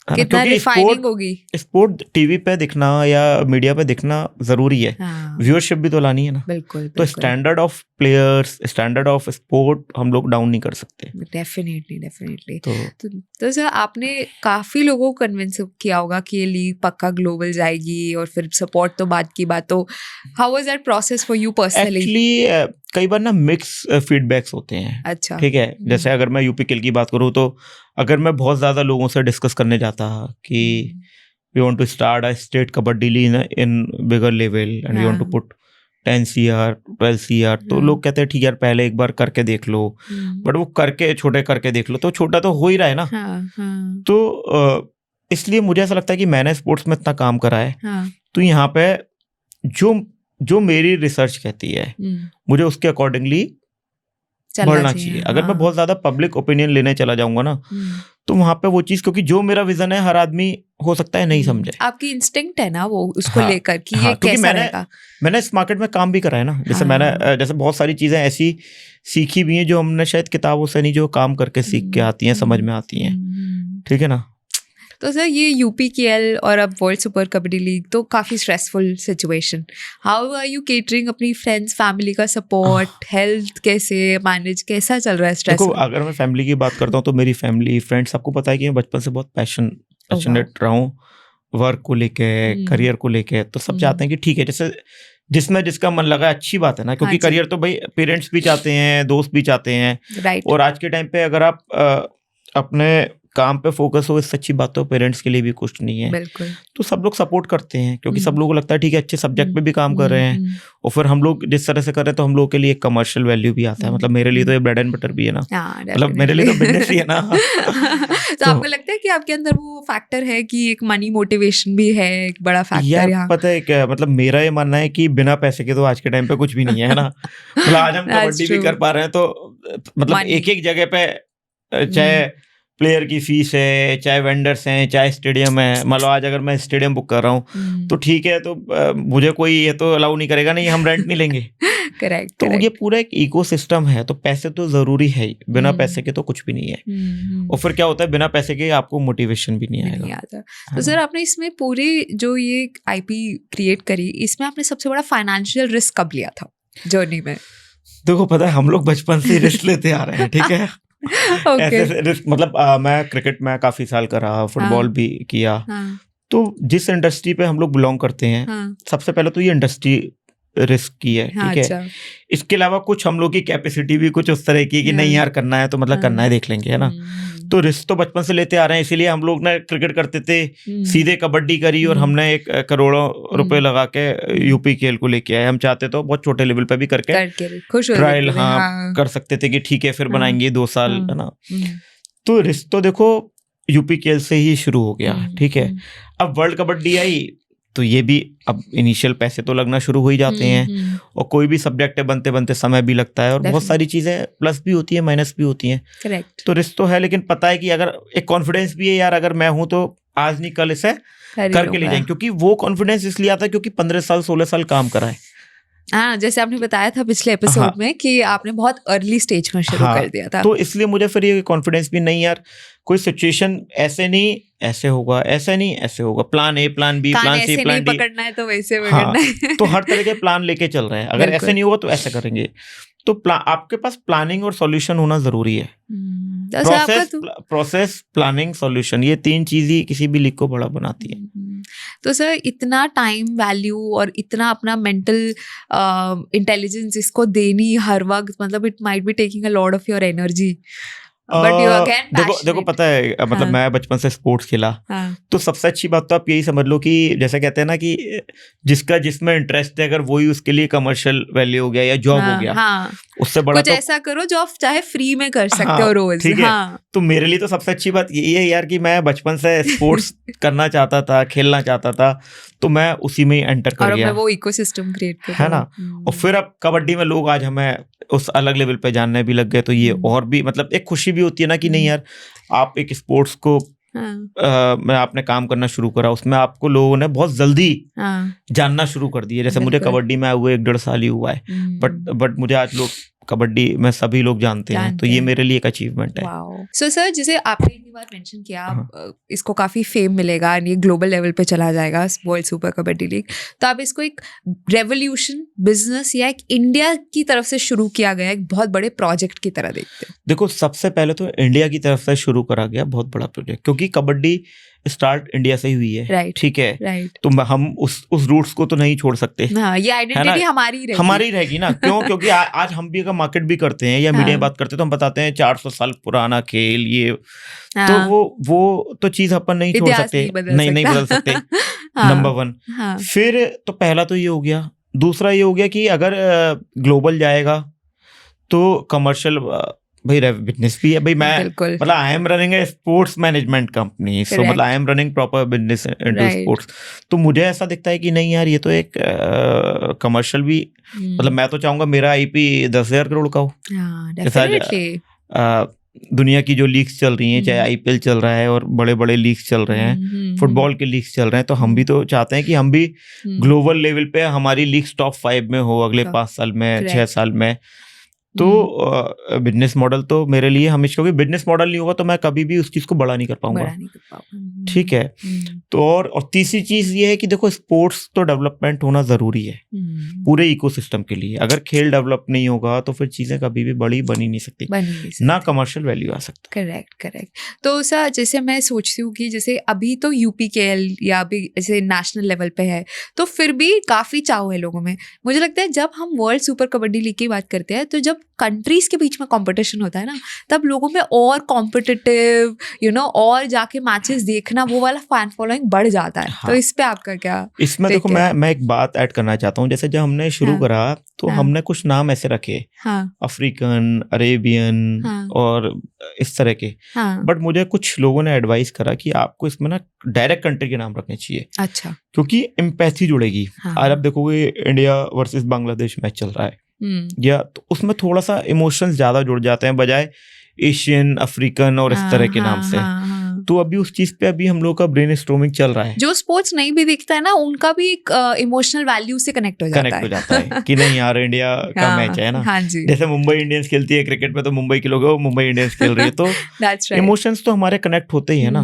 कितना रिफाइनिंग होगी। स्पोर्ट टीवी पे दिखना या मीडिया पे दिखना जरूरी है, व्यूअरशिप भी तो लानी है ना। बिल्कुल। तो standard of players, standard of sport हम लोग डाउन नहीं कर सकते। डेफिनेटली। तो सर, आपने काफी लोगों को कन्विंस किया होगा कि ये लीग पक्का ग्लोबल जाएगी, और फिर सपोर्ट तो बात की बात। तो how was that process for you personally? Actually कई बार ना मिक्स फीडबैक्स होते हैं। अच्छा, ठीक है। जैसे अगर मैं यूपीकेएल की बात करूँ, तो अगर मैं बहुत ज्यादा लोगों से डिस्कस करने जाता कि we want to start a state kabaddi league in bigger level and we want to put 10 CR 12 CR, तो लोग कहते हैं ठीक है यार, पहले एक बार करके देख लो। बट वो छोटे करके देख लो, तो छोटा तो हो ही रहा है ना। तो इसलिए मुझे ऐसा लगता है कि मैंने स्पोर्ट्स में इतना काम करा है, तो यहाँ पे जो मेरी रिसर्च कहती है, मुझे उसके अकॉर्डिंगली बढ़ना चाहिए। अगर मैं बहुत ज्यादा पब्लिक ओपिनियन लेने चला जाऊंगा ना, तो वहां पे वो चीज, क्योंकि जो मेरा विजन है हर आदमी हो सकता है नहीं समझे। आपकी इंस्टिंक्ट है ना वो उसको लेकर कि ये कैसा रहेगा। मैंने इस मार्केट में काम भी करा है ना। जैसे मैंने जैसे बहुत सारी चीजें ऐसी सीखी भी हैं जो हमने शायद किताबों से नहीं, जो काम करके सीख के आती हैं, समझ में आती हैं। ठीक है ना। तो सर, ये यूपीकेएल और अब वर्ल्ड सुपर कबड्डी लीग तो काफ़ी stressful situation. How are you catering अपनी फ्रेंड्स फैमिली का सपोर्ट, हेल्थ कैसे मैनेज, कैसा चल रहा है स्ट्रेस? देखो, अगर मैं फैमिली की बात करता हूँ तो मेरी फैमिली फ्रेंड्स, आपको पता है कि मैं बचपन से बहुत पैशनेट रहा हूँ वर्क को लेके, करियर को लेके। तो सब चाहते हैं कि ठीक है, जैसे जिसमें जिसका मन लगा, अच्छी बात है ना, क्योंकि करियर तो भाई पेरेंट्स भी चाहते हैं, दोस्त भी चाहते हैं। और आज के टाइम पे अगर आप अपने काम पे फोकस हो, इससे अच्छी बात तो पेरेंट्स के लिए भी कुछ नहीं है। बिल्कुल। तो सब लोग सपोर्ट करते हैं, क्योंकि सब लोगों को लगता है ठीक है, अच्छे सब्जेक्ट पे भी काम कर रहे हैं, और फिर हम लोग जिस तरह से कर रहे हैं तो हम लोग के लिए एक कमर्शियल वैल्यू भी आता है। मतलब मेरे लिए तो ये ब्रेड एंड बटर भी है ना, मतलब मेरे लिए तो बिजनेस ही है ना। तो आपको लगता है कि आपके अंदर वो फैक्टर है कि एक मनी मोटिवेशन भी है, एक बड़ा फैक्टर यहाँ? पता है क्या, मतलब मेरा ये मानना है कि बिना पैसे के तो आज के टाइम पे कुछ भी नहीं है ना। मतलब आज हम कबड्डी भी कर पा रहे हैं तो मतलब एक जगह पे, चाहे प्लेयर की फीस है, चाहे वेंडर्स हैं, चाहे स्टेडियम है। मतलब आज अगर मैं स्टेडियम बुक कर रहा हूँ तो ठीक है, तो मुझे कोई ये तो अलाउ नहीं करेगा, नहीं हम रेंट नहीं लेंगे। करेक्ट। तो ये पूरा एक इकोसिस्टम है, तो पैसे तो जरूरी है, बिना पैसे के तो कुछ भी नहीं है। और फिर क्या होता है, बिना पैसे के आपको मोटिवेशन भी नहीं आएगा। तो सर, आपने इसमें पूरे जो ये आईपी क्रिएट करी, इसमें आपने सबसे बड़ा फाइनेंशियल रिस्क कब लिया था जर्नी में? देखो, पता है हम लोग बचपन से रिस्क लेते आ रहे हैं, ठीक है। ऐसे रिस्क, मतलब मैं क्रिकेट में काफी साल का रहा, फुटबॉल भी किया। तो जिस इंडस्ट्री पे हम लोग बिलोंग करते हैं, सबसे पहले तो ये इंडस्ट्री रिस्क की है, हाँ, ठीक है। अच्छा। इसके अलावा कुछ हम लोग की कैपेसिटी भी कुछ उस तरह की है कि नहीं यार करना है तो मतलब करना है, देख लेंगे, है ना। तो रिस्क तो बचपन से लेते आ रहे हैं, इसीलिए हम लोग ना क्रिकेट करते थे, सीधे कबड्डी करी और हमने एक करोड़ों रुपए लगा के यूपी खेल को लेके आए। हम चाहते तो बहुत छोटे लेवल पे भी करके खुश हो ट्रायल जाते थे, हाँ कर सकते थे कि ठीक है फिर बनाएंगे 2 साल, है ना। हम्म, तो रिस्क तो देखो यूपी खेल से ही शुरू हो गया, ठीक है। अब वर्ल्ड कबड्डी आई तो ये भी अब इनिशियल पैसे तो लगना शुरू हो ही जाते हैं, और कोई भी सब्जेक्ट है बनते बनते समय भी लगता है, और बहुत सारी चीजें प्लस भी होती है माइनस भी होती हैं। करेक्ट। तो रिस्क तो है, लेकिन पता है कि अगर एक कॉन्फिडेंस भी है यार, अगर मैं हूं तो आज नहीं कल इसे करके ले जाएंगे, क्योंकि वो कॉन्फिडेंस इसलिए आता है क्योंकि 15 साल 16 साल काम करा है। हाँ, जैसे आपने बताया था पिछले एपिसोड में कि आपने बहुत अर्ली स्टेज में शुरू कर दिया था, तो इसलिए मुझे फिर ये कॉन्फिडेंस भी नहीं यार, कोई सिचुएशन ऐसे नहीं ऐसे होगा, ऐसे नहीं ऐसे होगा, plan A plan B plan C plan D, पकड़ना है तो वैसे पकड़ना है। तो हर तरह के प्लान लेके चल रहे हैं, अगर ऐसे नहीं होगा तो ऐसे करेंगे। तो आपके पास प्लानिंग और सॉल्यूशन होना जरूरी है। प्रोसेस प्लानिंग सॉल्यूशन, ये 3 चीज ही किसी भी लीग को बड़ा बनाती है। तो सर इतना टाइम वैल्यू और इतना अपना मेंटल इंटेलिजेंस इसको देनी हर वक्त, मतलब it might be taking a lot of your energy, but you again देखो पता है, मतलब मैं बचपन से स्पोर्ट्स खेला, तो सबसे अच्छी बात तो आप यही समझ लो कि जैसे कहते हैं ना कि जिसका जिसमें इंटरेस्ट है, अगर वही उसके लिए कमर्शियल वैल्यू हो गया या जॉब हो गया, उससे बड़ा कुछ ऐसा करो जो आप चाहे फ्री में कर सकते हो रोज, ठीक है। तो मेरे लिए तो सबसे अच्छी बात यही है यार कि मैं बचपन से स्पोर्ट्स करना चाहता था, खेलना चाहता था, तो मैं उसी में ही एंटर कर गया, वो इकोसिस्टम क्रिएट कर, है ना। और फिर अब कबड्डी में लोग आज हमें उस अलग लेवल पे जानने भी लग गए, तो ये और भी मतलब एक खुशी भी होती है ना कि नहीं यार, आप एक स्पोर्ट्स को मैं आपने काम करना शुरू करा, उसमें आपको लोगों ने बहुत जल्दी जानना शुरू कर दिया। जैसे मुझे कबड्डी में आए हुए 1.5 साल ही हुआ है, बट मुझे आज लोग कबड्डी में सभी लोग जानते हैं, तो ये मेरे लिए एक अचीवमेंट है। सो सर, जैसे आपने इतनी बार मेंशन किया, इसको काफी फेम मिलेगा और ये ग्लोबल लेवल पे चला जाएगा, वर्ल्ड सुपर कबड्डी लीग, तो आप इसको एक रेवोल्यूशन बिजनेस या एक इंडिया की तरफ से शुरू किया गया एक बहुत बड़े प्रोजेक्ट की तरह देखते हैं? देखो, सबसे पहले तो इंडिया की तरफ से शुरू करा गया बहुत बड़ा प्रोजेक्ट, क्योंकि कबड्डी स्टार्ट इंडिया से ही हुई है, ठीक है। तो हम उस रूट्स को तो नहीं छोड़ सकते, ये आइडेंटिटी हमारी रहेगी ना। क्यों? क्योंकि आज हम भी अगर मार्केट भी करते हैं या मीडिया में बात करते हैं, तो हम बताते हैं 400 साल पुराना खेल ये, तो वो तो चीज अपन नहीं छोड़ सकते, नहीं बदल सकते। नंबर 1। फिर तो पहला तो ये हो गया। दूसरा ये हो गया कि अगर ग्लोबल जाएगा तो कमर्शियल भाई बिजनेस भी है भाई। मैं मतलब I am running a sports management company, so मतलब I am running proper business into sports. तो मुझे ऐसा दिखता है कि नहीं यार, ये तो एक कमर्शियल भी, मतलब मैं तो चाहूंगा मेरा आईपी 10,000 करोड़ का हो। दुनिया की जो लीग्स चल रही हैं, चाहे आईपीएल चल रहा है और बड़े बड़े लीग्स चल रहे हैं, फुटबॉल के लीग्स चल रहे हैं, तो हम भी तो चाहते हैं कि हम भी ग्लोबल लेवल पे हमारी लीग्स टॉप 5 में हो अगले 5 साल में, 6 साल में। तो बिजनेस मॉडल तो मेरे लिए हमेशा, क्योंकि बिजनेस मॉडल नहीं होगा तो मैं कभी भी उस चीज को बड़ा नहीं कर पाऊंगा, ठीक है। तो और तीसरी चीज ये है कि देखो, स्पोर्ट्स तो डेवलपमेंट होना जरूरी है पूरे इकोसिस्टम के लिए। अगर खेल डेवलप नहीं होगा तो फिर चीजें कभी भी बड़ी बनी नहीं सकती, ना कमर्शियल वैल्यू आ सकता। करेक्ट। तो सर, जैसे मैं सोचती हूँ कि जैसे अभी तो यूपीकेएल या अभी जैसे नेशनल लेवल पे है, तो फिर भी काफी चाव है लोगों में। मुझे लगता है जब हम वर्ल्ड सुपर कबड्डी लीग की बात करते हैं, तो जब कंट्रीज के बीच में कंपटीशन होता है ना, तब लोगों में और कॉम्पिटिटिव और जाके मैचेस देखना, वो वाला फैन फॉलोइंग बढ़ जाता है। तो इस पे आपका क्या? इसमें देखो, मैं एक बात ऐड करना चाहता हूँ। जैसे जब हमने शुरू करा तो हमने कुछ नाम ऐसे रखे, अफ्रीकन, अरेबियन और इस तरह के, बट मुझे कुछ लोगों ने एडवाइस करा कि आपको इसमें ना डायरेक्ट कंट्री के नाम रखने चाहिए। अच्छा। क्योंकि एम्पैथी जुड़ेगी। आज आप देखोगे इंडिया वर्सेस बांग्लादेश मैच चल रहा है, या तो उसमें थोड़ा सा इमोशंस ज्यादा जुड़ जाते हैं बजाय एशियन, अफ्रीकन और इस तरह के नाम से। तो अभी उस चीज पे अभी हम लोग का ब्रेन स्टॉर्मिंग चल रहा है। जो स्पोर्ट्स नहीं भी दिखता है ना, उनका भी एक इमोशनल वैल्यू से कनेक्ट हो जाता है कि नहीं यार, इंडिया का मैच है ना। जैसे मुंबई इंडियंस खेलती है क्रिकेट में, तो मुंबई के लोग मुंबई इंडियंस खेल रही है, तो इमोशंस तो हमारे कनेक्ट होते ही है ना।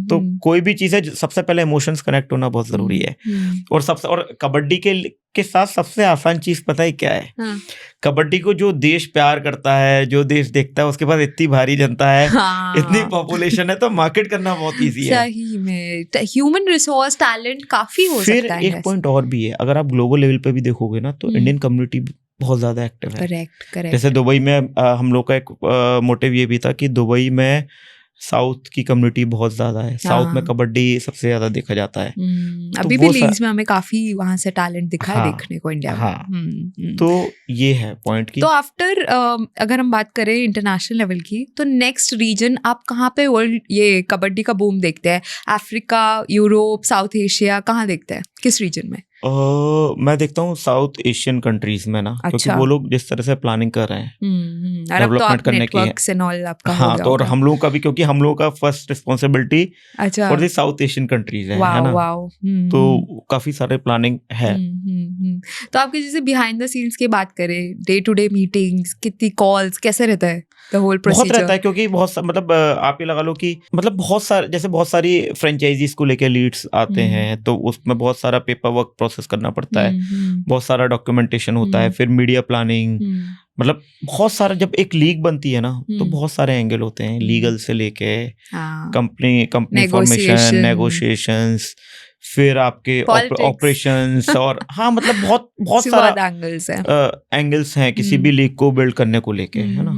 तो कोई भी चीज है, सबसे पहले इमोशंस कनेक्ट होना बहुत जरूरी है। और कबड्डी के साथ सबसे आसान चीज पता है क्या है? हाँ। कबड्डी को जो देश प्यार करता है, जो देश देखता है, उसके पास इतनी भारी जनता है, हाँ। इतनी पॉपुलेशन है, तो मार्केट करना बहुत इजी है। सही में ह्यूमन रिसोर्स टैलेंट काफी हो फिर सकता है। एक पॉइंट और भी है, अगर आप ग्लोबल लेवल पे भी देखोगे ना तो इंडियन कम्युनिटी बहुत ज्यादा एक्टिव है। करेक्ट। जैसे दुबई में हम लोग का एक मोटिव ये भी था कि दुबई में साउथ की कम्युनिटी बहुत ज्यादा है। साउथ में कबड्डी सबसे ज्यादा देखा जाता है। अभी भी लीग्स में हमें काफी वहां से टैलेंट दिखा है देखने को इंडिया में। तो ये है पॉइंट की। तो आफ्टर अगर हम बात करें इंटरनेशनल लेवल की, तो नेक्स्ट रीजन आप कहाँ पे वर्ल्ड ये कबड्डी का बूम देखते हैं? अफ्रीका, यूरोप, साउथ एशिया, कहाँ देखते हैं, किस रीजन में? मैं देखता हूँ साउथ एशियन कंट्रीज में ना। अच्छा। क्योंकि वो लोग जिस तरह से प्लानिंग कर रहे हैं डेवलपमेंट करने की हाँ, तो और हम लोगों का भी, क्योंकि हम लोगों का फर्स्ट रिस्पॉन्सिबिलिटी अच्छा for the south Asian countries है ना। तो काफी सारे प्लानिंग है। तो आपके जैसे बिहाइंड द सीन्स की बात करें, डे टू डे मीटिंग्स, कितनी कॉल्स, कैसे रहता है द होल प्रोसीजर? बहुत रहता है, क्योंकि मतलब आप ये लगा लो कि मतलब बहुत सारी फ्रेंचाइजीज को लेके लीड्स आते हैं, तो उसमें बहुत सारा पेपर वर्क प्रोसेस करना पड़ता है, बहुत सारा डॉक्यूमेंटेशन होता है, फिर मीडिया प्लानिंग, मतलब बहुत सारा। जब एक लीग बनती है ना तो बहुत सारे एंगल होते हैं, लीगल से लेके कंपनी फॉर्मेशन, नेगोशिएशंस, फिर आपके ऑपरेशंस और हाँ मतलब बहुत सारा एंगल्स हैं किसी भी लीग को बिल्ड करने को लेके, है ना।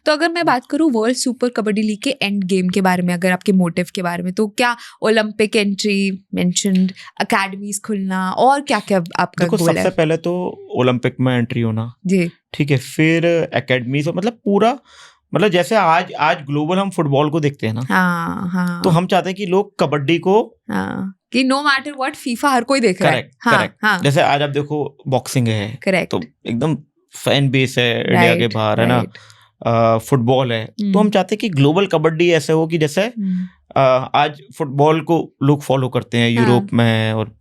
तो अगर मैं बात करूँ वर्ल्ड सुपर कबड्डी लीग के एंड गेम के बारे में, अगर आपके मोटिव के बारे में, तो क्या ओलंपिक एंट्री मेंशन्ड, एकेडमीज खुलना, और क्या क्या आपका गोल है? सबसे पहले तो ओलंपिक में एंट्री होना जी, ठीक है, फिर एकेडमीज, मतलब पूरा, मतलब जैसे आज ग्लोबल हम फुटबॉल को देखते हैं ना, हाँ। तो हम चाहते हैं कि लोग कबड्डी को कि नो मैटर व्हाट फीफा हर कोई देख रहा है। करेक्ट। जैसे आज आप देखो बॉक्सिंग है, करेक्ट, तो एकदम फैन बेस है इंडिया के बाहर, है ना। फुटबॉल है, तो हम चाहते हैं कि ग्लोबल कबड्डी ऐसे हो कि जैसे आज फुटबॉल को लोग फॉलो करते हैं यूरोप में और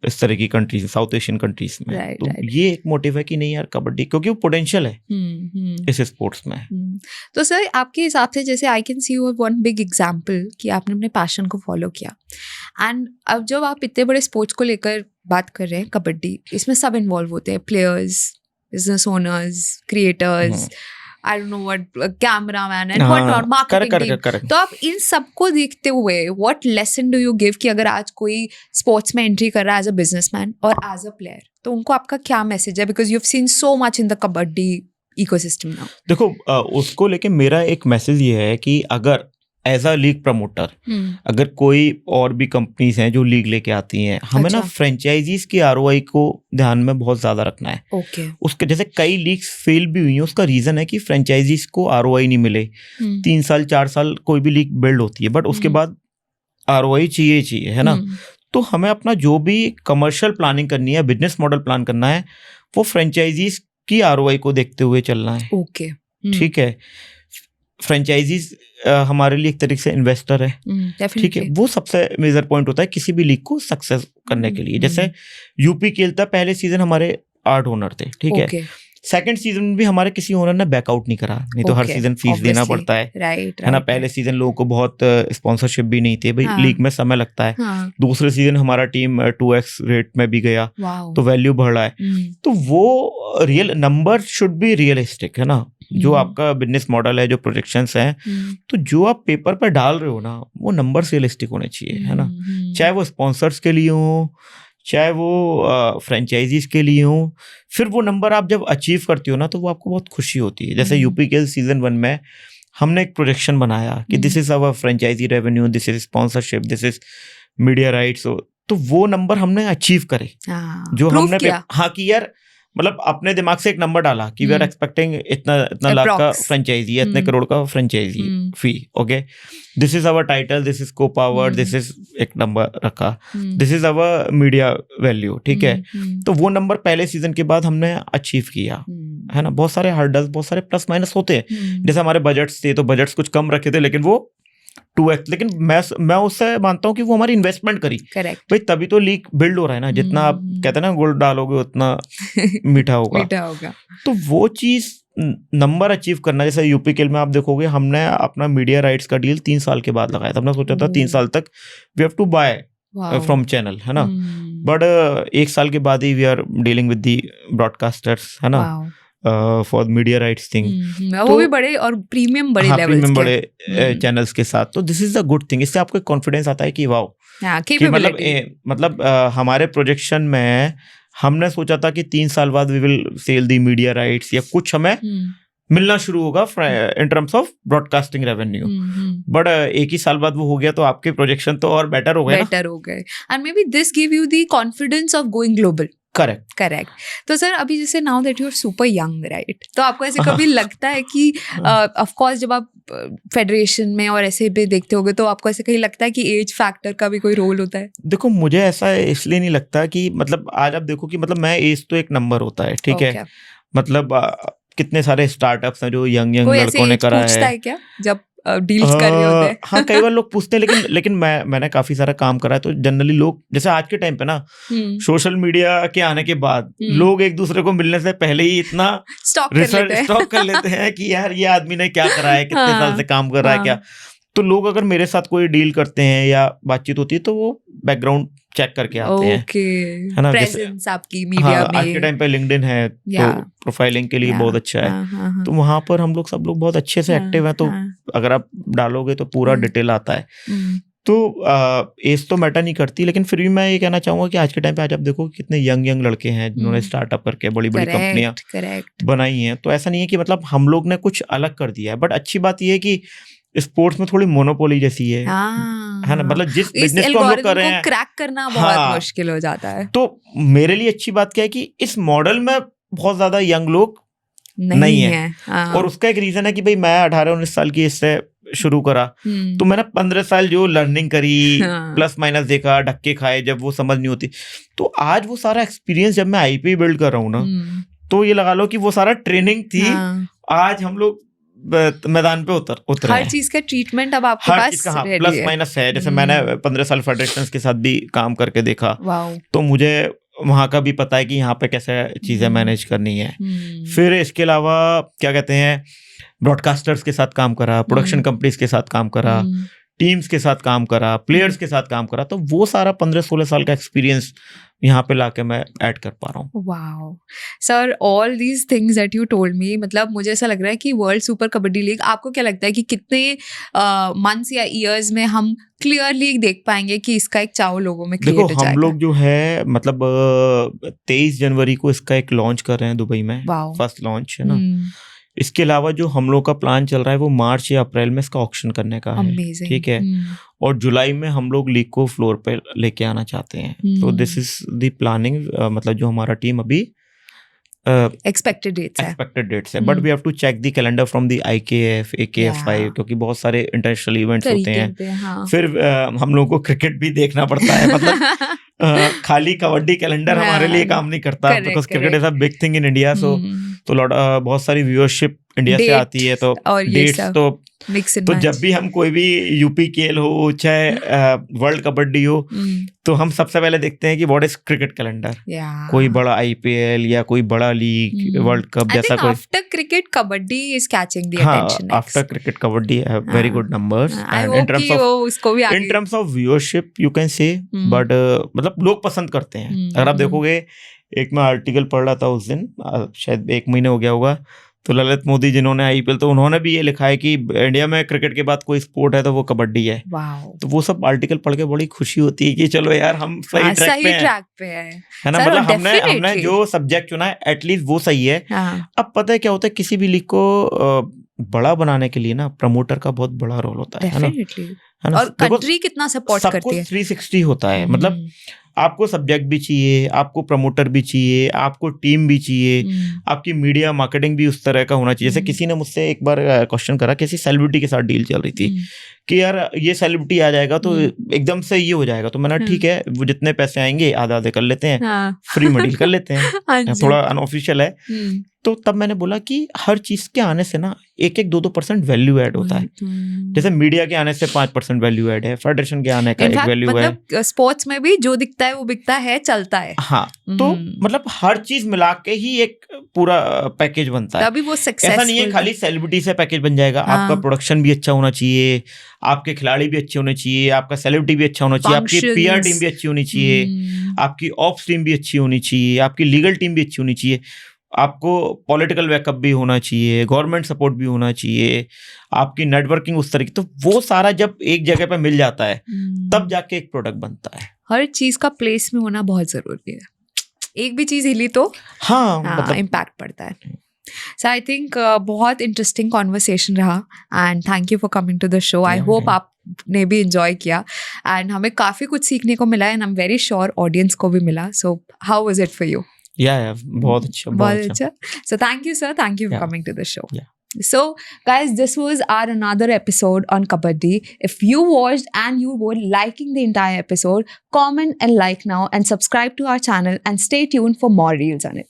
इस तरह की कंट्रीज, साउथ एशियन कंट्रीज में। तो ये एक मोटिव है कि नहीं यार कबड्डी, क्योंकि वो पोटेंशियल है इस स्पोर्ट्स में। तो सर आपके हिसाब से, जैसे I can see you one big example कि आपने अपने पैशन को फॉलो किया, एंड अब जब आप इतने बड़े स्पोर्ट्स को लेकर बात कर रहे हैं कबड्डी, इसमें सब इन्वॉल्व होते हैं, players, business owners, creators, I don't know what, cameraman and whatnot, marketing team. तो आप इन सबको देखते हुए what lesson do you give कि अगर आज कोई स्पोर्ट्स में एंट्री कर रहा है एज अ बिजनेसमैन और एज अ प्लेयर, तो उनको आपका क्या मैसेज है? Because you have seen so much in the kabaddi ecosystem now. देखो उसको लेके मेरा एक मैसेज ये है कि अगर एज अ लीग प्रमोटर अगर कोई और भी कंपनीज हैं जो लीग लेके आती हैं, हमें ना फ्रेंचाइजीज की ROI को ध्यान में बहुत ज्यादा रखना है। उसके जैसे कई लीग्स फेल भी हुई हैं, उसका रीजन है कि फ्रेंचाइजीज को ROI नहीं मिले। 3 साल 4 साल कोई भी लीग बिल्ड होती है, बट उसके बाद ROI चाहिए, है ना। तो हमें अपना जो भी कमर्शियल प्लानिंग करनी है, बिजनेस मॉडल प्लान करना है, वो फ्रेंचाइजीज की ROI को देखते हुए चलना है। ठीक है, फ्रेंचाइजीज हमारे लिए एक तरीके से इन्वेस्टर है, ठीक है, वो सबसे मेजर पॉइंट होता है किसी भी लीग को सक्सेस करने के लिए। जैसे यूपी खेलता, पहले सीजन हमारे 8 ओनर थे, ठीक है, सेकंड सीजन में भी हमारे किसी ओनर ने बैकआउट नहीं करा, नहीं तो हर सीजन फीस देना पड़ता है, है ना। पहले सीजन लोगों को बहुत स्पॉन्सरशिप भी नहीं थी भाई, लीग में समय लगता है। दूसरे सीजन हमारा टीम 2x रेट में भी गया, तो वैल्यू बढ़ रहा है। तो वो real number should be realistic, है ना। जो आपका बिजनेस मॉडल है, जो प्रोजेक्शंस हैं, तो जो आप पेपर पर डाल रहे हो ना, वो नंबर रियलिस्टिक होने चाहिए, है ना। चाहे वो स्पॉन्सर्स के लिए हो, चाहे वो फ्रेंचाइजीज के लिए हो, फिर वो नंबर आप जब अचीव करती हो ना, तो वो आपको बहुत खुशी होती है। जैसे यूपी के सीजन 1 में हमने एक प्रोजेक्शन बनाया कि this is our franchise revenue, this is sponsorship, this is media rights, तो वो नंबर हमने अचीव करे। जो हमने हाँ कि यार मतलब अपने दिमाग से एक नंबर डाला कि वी आर एक्सपेक्टिंग इतना लाख का फ्रेंचाइजी, इतने करोड़ का franchise fee, okay, this is our title, this is co power, this is एक नंबर रखा, this is our media value, ठीक है। तो वो नंबर पहले सीजन के बाद हमने अचीव किया, है ना। बहुत सारे हर्डल्स, बहुत सारे प्लस माइनस होते हैं। जैसे हमारे बजट्स थे, तो बजट्स कुछ कम रखे थे, लेकिन वो 2x, लेकिन मैं उससे मानता हूँ कि वो हमारी इन्वेस्टमेंट करी भाई, तभी तो लीग बिल्ड हो रहा है ना। जितना आप कहते हैं ना गुड़ डालोगे उतना मीठा होगा। तो वो चीज नंबर अचीव करना, जैसे यूपी के में आप देखोगे हमने अपना मीडिया राइट्स का डील 3 साल के बाद लगाया था। हमने सोचा था 3 साल तक we have to buy from channel, है ना। बट 1 साल के बाद ही we are dealing with the broadcasters, है ना, फॉर मीडिया राइट्स थिंग। वो भी बड़े और प्रीमियम बड़े हाँ, लेवल्स प्रीमियम के बड़े चैनल्स के साथ। तो this is the good thing, इससे आपको कॉन्फिडेंस आता है कि वाओ, कि कैपेबिलिटी। मतलब हमारे प्रोजेक्शन में हमने सोचा था कि 3 साल बाद we will sell the media rights या कुछ हमें मिलना शुरू होगा in terms of broadcasting revenue, but 1 ही साल बाद वो हो गया, तो आपके प्रोजेक्शन तो और बेटर हो गए and may be this give you the confidence of going global. Correct. तो सर अभी जैसे now that you are super young, right, तो आपको ऐसे कभी लगता है कि ऑफ कोर्स जब आप फेडरेशन में और ऐसे भी देखते होगे तो आपको ऐसे कहीं लगता है कि एज फैक्टर का भी कोई रोल होता है? देखो, मुझे ऐसा इसलिए नहीं लगता कि मतलब आज आप देखो कि मतलब मैं एज तो एक नंबर होता है, ठीक है, मतलब कितने सारे स्टार्टअप्स हैं जो यंग लड़कों ने करा है क्या जब डील्स कर रहे होते हैं? हाँ, कई बार लोग पूछते हैं, लेकिन मैंने काफी सारा काम करा है, तो जनरली लोग जैसे आज के टाइम पे ना सोशल मीडिया के आने के बाद लोग एक दूसरे को मिलने से पहले ही इतना स्टॉक कर लेते हैं कि यार ये आदमी ने क्या करा है, कितने साल से काम कर रहा है, क्या। तो लोग अगर मेरे साथ कोई डील करते हैं या बातचीत होती है तो वो बैकग्राउंड चेक करके आते हैं, है ना, प्रेजेंस आपकी मीडिया में। आज के टाइम पे लिंक्डइन है तो प्रोफाइलिंग के लिए बहुत अच्छा है, तो वहां पर हम लोग सब लोग बहुत अच्छे से एक्टिव हैं, तो अगर आप डालोगे तो पूरा डिटेल आता है। तो एज तो मैटर नहीं करती, लेकिन फिर भी मैं ये कहना चाहूंगा कि आज के टाइम पे आज आप देखो कितने यंग लड़के हैं जिन्होंने स्टार्टअप करके बड़ी कंपनियां बनाई हैं। तो ऐसा नहीं है कि मतलब हम लोग ने कुछ अलग कर दिया है, बट अच्छी बात यह है कि स्पोर्ट्स में थोड़ी मोनोपोली जैसी है ना, मतलब जिस बिजनेस को हम लोग कर रहे हैं क्रैक करना बहुत मुश्किल हो जाता है। तो मेरे लिए अच्छी बात क्या है कि इस मॉडल में बहुत ज्यादा यंग लोग नहीं है। और उसका एक रीजन है कि भाई मैं 18-19 साल की इससे शुरू करा, तो मैंने 15 साल जो लर्निंग करी, प्लस माइनस देखा, धक्के खाए, जब वो समझ नहीं होती, तो आज वो सारा एक्सपीरियंस जब मैं आईपी बिल्ड कर रहा हूँ ना, तो ये लगा लो कि वो सारा ट्रेनिंग थी, आज हम लोग मैदान पे उतरे। हर चीज का ट्रीटमेंट अब आपके पास प्लस माइनस है। जैसे मैंने 15 साल फेडरेशंस के साथ भी काम करके देखा, तो मुझे वहां का भी पता है कि यहाँ पे कैसे चीजें मैनेज करनी है। फिर इसके अलावा क्या कहते हैं, ब्रॉडकास्टर्स के साथ काम करा, प्रोडक्शन कंपनीज के साथ काम करा, टीम्स के साथ काम करा, प्लेयर्स के साथ काम करा, तो वो सारा 15-16 साल का एक्सपीरियंस यहाँ पे लाके मैं ऐड कर पा रहा हूँ। Wow sir, all these things that you told me, मतलब मुझे ऐसा लग रहा है कि वर्ल्ड सुपर कबड्डी लीग, आपको क्या लगता है कि कितने मंथ्स या ईयर्स में हम क्लियरली देख पाएंगे कि इसका एक चाव लोगों में क्रिएट हो जाएगा? हम लोग जो है मतलब 23 जनवरी को इसका एक लॉन्च कर रहे हैं दुबई में, फर्स्ट लॉन्च है ना। इसके अलावा जो हम लोग का प्लान चल रहा है वो मार्च या अप्रैल में इसका ऑक्शन करने का है, ठीक है, और जुलाई में हम लोग लीग को फ्लोर पे लेके आना चाहते हैं। तो दिस इज द प्लानिंग, मतलब जो हमारा टीम अभी एक्सपेक्टेड डेट्स है, but we have to check the calendar from the IKF, AKF5, क्योंकि बहुत सारे इंटरनेशनल इवेंट्स होते हैं। फिर हम लोग को क्रिकेट भी देखना पड़ता है, मतलब खाली कबड्डी कैलेंडर हमारे लिए काम नहीं करता, because cricket is a big thing in India. So तो बहुत सारी व्यूअरशिप इंडिया से आती है, तो डेट्स तो जब भी हम कोई भी UPKL हो चाहे वर्ल्ड कबड्डी हो, तो हम सबसे पहले देखते हैं कि व्हाट इज क्रिकेट कैलेंडर, कोई बड़ा IPL या कोई बड़ा लीग, वर्ल्ड कप जैसा कोई। After cricket kabaddi is catching the attention. After cricket kabaddi have very good numbers in terms of viewership you can say, but मतलब लोग पसंद करते हैं। अगर आप देखोगे, एक मैं आर्टिकल पढ़ रहा था उस दिन, शायद 1 महीने हो गया होगा, तो ललित मोदी जिन्होंने IPL, तो उन्होंने भी ये लिखा है कि इंडिया में क्रिकेट के बाद कोई स्पोर्ट है तो वो कबड्डी है। तो वो सब आर्टिकल पढ़ के बड़ी खुशी होती है कि चलो यार हम सही ट्रैक पे हैं, है ना। मतलब हमने जो सब्जेक्ट चुना है एटलीस्ट वो सही है। अब पता है क्या होता है, किसी भी लीग को बड़ा बनाने के लिए ना प्रमोटर का बहुत बड़ा रोल होता है ना, और कंट्री कितना सपोर्ट करती है। 360 होता है, मतलब आपको सब्जेक्ट भी चाहिए, आपको प्रमोटर भी चाहिए, आपको टीम भी चाहिए, आपकी मीडिया मार्केटिंग भी उस तरह का होना चाहिए। जैसे किसी ने मुझसे एक बार क्वेश्चन करा, किसी सेलिब्रिटी के साथ डील चल रही थी कि यार ये सेलिब्रिटी आ जाएगा तो एकदम से ये हो जाएगा, तो मैंने ठीक है, वो जितने पैसे आएंगे आधा आधे कर लेते हैं, फ्री में डील कर लेते हैं, थोड़ा अनऑफिशियल है। तो तब मैंने बोला कि हर चीज के आने से ना 1-2% वैल्यू ऐड होता है। जैसे मीडिया के आने से 5% वैल्यू ऐड है, फेडरेशन के आने का एक वैल्यू है, मतलब स्पोर्ट्स में भी जो दिखता है वो बिकता है, चलता है। हाँ, तो मतलब हर चीज मिला के ही एक पूरा पैकेज बनता है, तभी वो सक्सेसफुल। ऐसा नहीं है खाली सेलिब्रिटी से पैकेज बन जाएगा। आपका प्रोडक्शन भी अच्छा होना चाहिए, आपके खिलाड़ी भी अच्छे होने चाहिए, आपका सेलिब्रिटी भी अच्छा होना चाहिए, आपकी पीआर टीम भी अच्छी होनी चाहिए, आपकी ऑप्स टीम भी अच्छी होनी चाहिए, आपकी लीगल टीम भी अच्छी होनी चाहिए, आपको पॉलिटिकल बैकअप भी होना चाहिए, गवर्नमेंट सपोर्ट भी होना चाहिए, आपकी नेटवर्किंग उस तरीके। तो वो सारा जब एक जगह पे मिल जाता है तब जाके एक प्रोडक्ट बनता है। हर चीज का प्लेस में होना बहुत जरूरी है। एक भी चीज हिली तो हाँ मतलब इम्पैक्ट पड़ता है। सो आई थिंक बहुत इंटरेस्टिंग कॉन्वर्सेशन रहा and thank you for coming to the show. I hope आपने भी इंजॉय किया एंड हमें काफ़ी कुछ सीखने को मिला and I am very sure audience को भी मिला। So how was it for you? Yeah, बहुत अच्छा। So thank you, sir. Thank you for coming to the show. Yeah. So, guys, this was our another episode on Kabaddi. If you watched and you were liking the entire episode, comment and like now and subscribe to our channel and stay tuned for more reels on it.